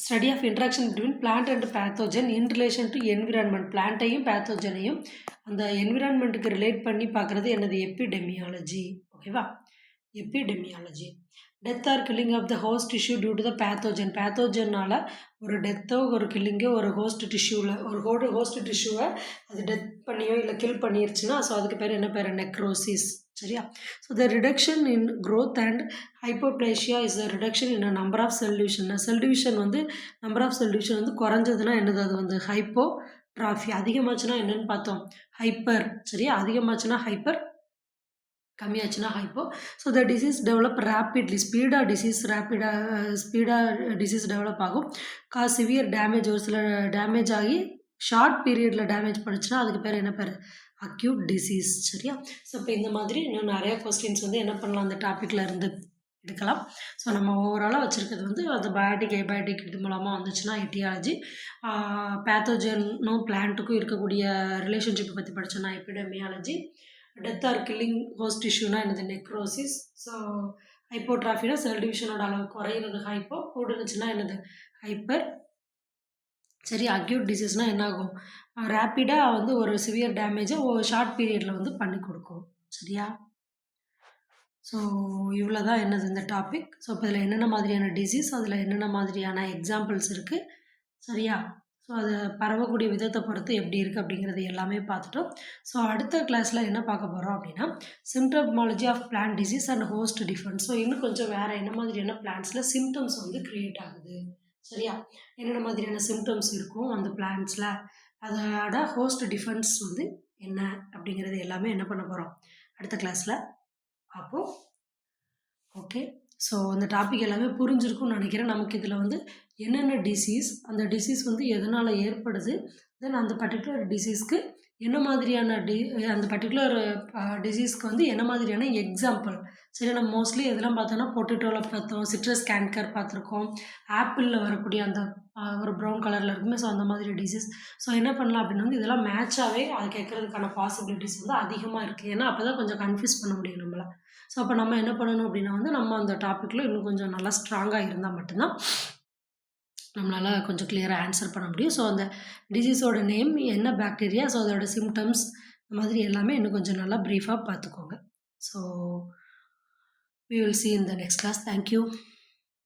Study of interaction between plant and pathogen in relation to environment. பிளான்ட்டையும் பேத்தோஜனையும் அந்த என்விரான்மெண்ட்டுக்கு ரிலேட் பண்ணி பார்க்குறது என்னது, எபிடெமியாலஜி. ஓகேவா, epidemiology. Death or killing of the host tissue due to the pathogen. பேத்தோஜனால் ஒரு டெத்தோ ஒரு கில்லிங்கோ ஒரு ஹோஸ்ட் டிஷ்யூவில், ஒரு ஹோஸ்ட் டிஷ்யூவை அது டெத் பண்ணியோ இல்லை கில் பண்ணிருச்சுன்னா ஸோ அதுக்கு பேர் என்ன பேர், நெக்ரோசிஸ், சரியா? So the reduction in growth and hypoplasia is the reduction in number of cell division. Cell division வந்து நம்பர் ஆஃப் செல் டிவிஷன் வந்து குறைஞ்சதுன்னா என்னது, அது வந்து ஹைப்போட்ராஃபி. அதிகமாச்சுன்னா என்னென்னு பார்த்தோம், ஹைப்பர், சரியா? அதிகமாச்சுன்னா ஹைப்பர், கம்மியாச்சுன்னா hypo. So the disease develop rapidly, ஸ்பீடாக டிசீஸ் டெவலப் ஆகும். சிவியர் டேமேஜ், ஒரு சில டேமேஜ் ஆகி ஷார்ட் பீரியடில் டேமேஜ் பண்ணிச்சுன்னா அதுக்கு பேர் என்ன பேர், அக்யூட் டிசீஸ், சரியா? ஸோ இப்போ இந்த மாதிரி இன்னும் நிறைய கொஸ்டின்ஸ் வந்து என்ன பண்ணலாம், அந்த டாப்பிக்கில் இருந்து எடுக்கலாம். ஸோ நம்ம ஓவராலாக வச்சுருக்கிறது வந்து அந்த பயாட்டிக் ஏபயாட்டிக் இது மூலமாக வந்துச்சுன்னா எட்டியாலஜி, பேத்தோஜனும் பிளான்ட்டுக்கும் இருக்கக்கூடிய ரிலேஷன்ஷிப்பை பற்றி படித்தோன்னா epidemiology, death or killing host டிஷ்யூனா என்னது, நெக்ரோசிஸ். ஸோ ஹைப்போட்ராஃபினா செல் டிவிஷனோட அளவு குறையிறது ஹைப்போ, கூடுனுச்சுன்னா என்னது, ஹைப்பர், சரி? அக்யூட் டிசீஸ்னால் என்ன ஆகும், ரேப்பிடாக வந்து ஒரு சிவியர் டேமேஜை ஒரு ஷார்ட் பீரியடில் வந்து பண்ணி கொடுக்கும். சரியா? ஸோ இவ்வளோ தான் என்னது இந்த டாபிக். ஸோ இப்போ இதில் என்னென்ன மாதிரியான டிசீஸ், அதில் என்னென்ன மாதிரியான எக்ஸாம்பிள்ஸ் இருக்குது. சரியா? ஸோ அது பரவக்கூடிய விதத்தை பொறுத்து எப்படி இருக்குது அப்படிங்கிறது எல்லாமே பார்த்துட்டோம். ஸோ அடுத்த கிளாஸில் என்ன பார்க்க போகிறோம் அப்படின்னா, symptomatology of plant disease and host difference. So இன்னும் கொஞ்சம் வேறு என்ன மாதிரியான பிளான்ட்ஸில் சிம்டம்ஸ் வந்து க்ரியேட் ஆகுது. சரியா? என்னென்ன மாதிரியான சிம்டம்ஸ் இருக்கும் அந்த பிளான்ட்ஸில், அதோட ஹோஸ்ட் டிஃபரன்ஸ் வந்து என்ன அப்படிங்கிறது எல்லாமே என்ன பண்ண போகிறோம் அடுத்த கிளாஸில் பார்ப்போம். ஓகே. ஸோ அந்த டாபிக் எல்லாமே புரிஞ்சிருக்கும்னு நினைக்கிறேன். நமக்கு இதில் வந்து என்னென்ன டிசீஸ், அந்த டிசீஸ் வந்து எதனால் ஏற்படுது, தென் அந்த பர்டிகுலர் டிசீஸ்க்கு என்ன மாதிரியான அந்த பர்டிகுலர் டிசீஸ்க்கு வந்து என்ன மாதிரியான எக்ஸாம்பிள். சரி, நம்ம மோஸ்ட்லி எதெல்லாம் பார்த்தோன்னா பொட்டேட்டோவில் பார்த்தோம், சிட்ரஸ் கேன்கர் பார்த்துருக்கோம், ஆப்பிளில் வரக்கூடிய அந்த ஒரு ப்ரௌன் கலரில் இருக்குமே. ஸோ அந்த மாதிரி டிசீஸ். ஸோ என்ன பண்ணலாம் அப்படின்னு வந்து இதெல்லாம் மேட்சாகவே அது கேட்குறதுக்கான பாசிபிலிட்டிஸ் வந்து அதிகமாக இருக்குது. ஏன்னா அப்போ தான் கொஞ்சம் கன்ஃபியூஸ் பண்ண முடியும் நம்மளை. ஸோ அப்போ நம்ம என்ன பண்ணணும் அப்படின்னா வந்து நம்ம அந்த டாப்பிக்கில் இன்னும் கொஞ்சம் நல்லா ஸ்ட்ராங்காக இருந்தால் மட்டும்தான் நம்மளால் கொஞ்சம் கிளியராக ஆன்சர் பண்ண முடியும். ஸோ அந்த டிசீஸோட நேம், என்ன பாக்டீரியா, ஸோ அதோட சிம்டம்ஸ், இந்த மாதிரி எல்லாமே இன்னும் கொஞ்சம் நல்லா ப்ரீஃபாக பார்த்துக்கோங்க. So we will see in the next class. Thank you.